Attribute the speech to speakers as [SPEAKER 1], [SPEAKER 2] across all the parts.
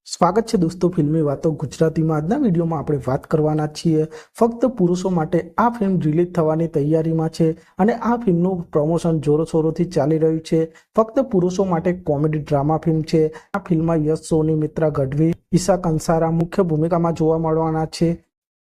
[SPEAKER 1] સ્વાગત છે દોસ્તો ફિલ્મી વાતો ગુજરાતીમાં। આજના વિડીયોમાં આપણે વાત કરવાના છીએ ફક્ત પુરુષો માટે આ ફિલ્મ રિલીઝ થવાની તૈયારીમાં છે અને આ ફિલ્મનું પ્રમોશન જોરશોરોથી ચાલી રહ્યું છે। ફક્ત પુરુષો માટે કોમેડી ડ્રામા ફિલ્મ છે। આ ફિલ્મમાં યશ સોની, મિત્રા ગઢવી, ઈશા કંસારા મુખ્ય ભૂમિકામાં જોવા મળવાના છે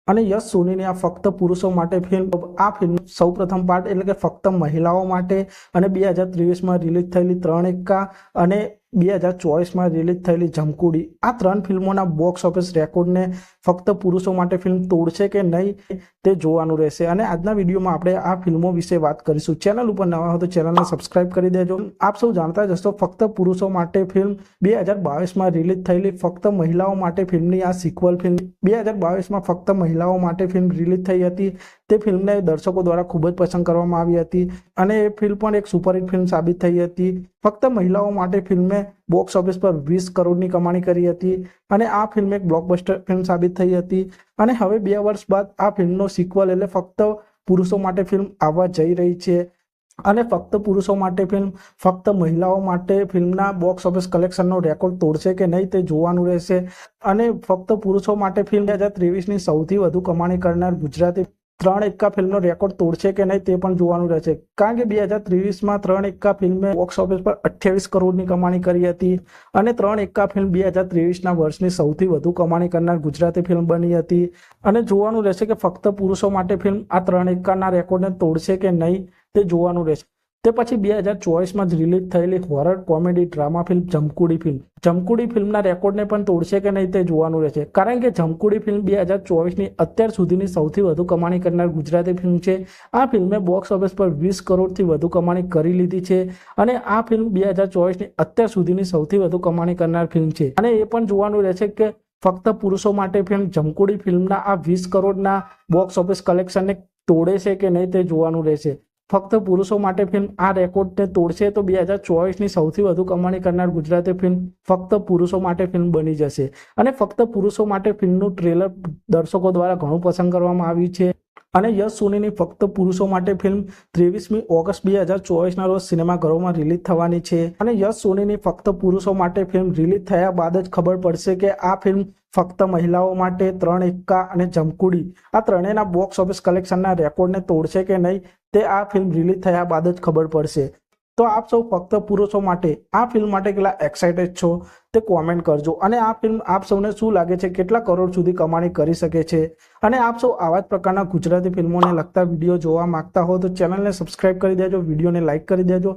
[SPEAKER 1] અને યશ સોનીની આ ફક્ત પુરુષો માટે ફિલ્મ આ ફિલ્મ સૌપ્રથમ પાર્ટ એટલે કે ફક્ત મહિલાઓ માટે અને 2023માં રિલીઝ થયેલી 3 एक्का અને 2024માં રિલીઝ થયેલી જમકુડી આ 3 ફિલ્મોના બોક્સ ઓફિસ રેકોર્ડને ફક્ત પુરુષો માટે ફિલ્મ તોડશે કે નહીં તે જોવાનું રહેશે અને આજના વિડીયોમાં આપણે આ ફિલ્મો વિશે વાત કરીશું। ચેનલ ઉપર નવા હો તો ચેનલને સબસ્ક્રાઇબ કરી દેજો। આપ સૌ જાણતા જ હશો ફક્ત પુરુષો માટે ફિલ્મ 2022માં રિલીઝ થયેલી ફક્ત મહિલાઓ માટે ફિલ્મની આ સિક્વલ ફિલ્મ 2022માં ફક્ત મહિલાઓ માટે ફિલ્મ રિલીઝ થઈ હતી। તે ફિલ્મને દર્શકો દ્વારા ખૂબ જ પસંદ કરવામાં આવી હતી અને એ ફિલ્મ પણ એક સુપરહિટ ફિલ્મ સાબિત થઈ હતી। ફક્ત મહિલાઓ માટે ફિલ્મે બોક્સ ઓફિસ પર 20 કરોડની કમાણી કરી હતી અને આ ફિલ્મ એક બ્લોકબસ્ટર ફિલ્મ સાબિત થઈ હતી અને હવે 2 વર્ષ બાદ આ ફિલ્મનો સિક્વલ એટલે ફક્ત પુરુષો માટે ફિલ્મ આવવા જઈ રહી છે અને ફક્ત પુરુષો માટે ફિલ્મ ફક્ત મહિલાઓ માટે ફિલ્મના બોક્સ ઓફિસ કલેક્શનનો રેકોર્ડ તોડશે કે નહીં તે જોવાનું રહેશે અને ફક્ત પુરુષો માટે ફિલ્મ 2023ની સૌથી વધુ કમાણી કરનાર ગુજરાતી 3 एक्का ફિલ્મનો રેકોર્ડ તોડશે કે નહીં તે પણ જોવાનું રહેશે કારણ કે 2023માં 3 एक्का ફિલ્મે બોક્સ ઓફિસ પર 28 કરોડની કમાણી કરી હતી અને 3 एक्का ફિલ્મ 2023ના વર્ષની સૌથી વધુ કમાણી કરનાર ગુજરાતી ફિલ્મ બની હતી અને જોવાનું રહેશે કે ફક્ત પુરુષો માટે ફિલ્મ આ 3 एक्काના રેકોર્ડને તોડશે કે નહીં તે જોવાનું રહેશે। તે પછી 2024માં જ રિલીઝ થયેલી horror comedy drama film Jamkudi ફિલ્મના રેકોર્ડને પણ તોડશે કે નહીં તે જોવાનું રહેશે કારણ કે જમકુડી ફિલ્મ 2024ની અત્યાર સુધીની સૌથી વધુ કમાણી કરનાર ગુજરાતી ફિલ્મ છે। આ ફિલ્મે બોક્સ ઓફિસ પર 20 કરોડથી વધુ કમાણી કરી લીધી છે અને આ ફિલ્મ 2024ની અત્યાર સુધીની સૌથી વધુ કમાણી કરનાર ફિલ્મ છે અને એ પણ જોવાનું રહેશે કે ફક્ત પુરુષો માટે ફિલ્મ જમકુડી ફિલ્મના આ 20 કરોડના બોક્સ ઓફિસ કલેક્શનને તોડે છે કે નહીં તે જોવાનું રહેશે। ફક્ત પુરુષો માટે ફિલ્મ આ રેકોર્ડને તોડશે તો 2024ની સૌથી વધુ કમાણી કરનાર ગુજરાતી ફિલ્મ ફક્ત પુરુષો માટે ફિલ્મ બની જશે અને ફક્ત પુરુષો માટે ફિલ્મનું ટ્રેલર દર્શકો દ્વારા ઘણું પસંદ કરવામાં આવ્યું છે અને યશ સોનીની ફક્ત પુરુષો માટે ફિલ્મ 23મી ઓગસ્ટ 2024ના રોજ સિનેમાઘરોમાં રિલીઝ થવાની છે અને યશ સોનીની ફક્ત પુરુષો માટે ફિલ્મ રિલીઝ થયા બાદ જ ખબર પડશે કે આ ફિલ્મ ફક્ત મહિલાઓ માટે 3 एक्का અને જમકુડી આ ત્રણેયના બોક્સ ઓફિસ કલેક્શનના રેકોર્ડને તોડશે કે નહીં તે આ ફિલ્મ રિલીઝ થયા બાદ જ ખબર પડશે। તો આપ સૌ ફક્ત પુરુષો માટે આ ફિલ્મ માટે કેટલા એક્સાઇટેડ છો તે કોમેન્ટ કરજો અને આ ફિલ્મ આપ સૌને શું લાગે છે કેટલા કરોડ સુધી કમાણી કરી શકે છે અને આપ સૌ આવા જ પ્રકારના ગુજરાતી ફિલ્મોને લગતા વિડીયો જોવા માંગતા હો તો ચેનલને સબસ્ક્રાઇબ કરી દેજો, વિડીયોને લાઇક કરી દેજો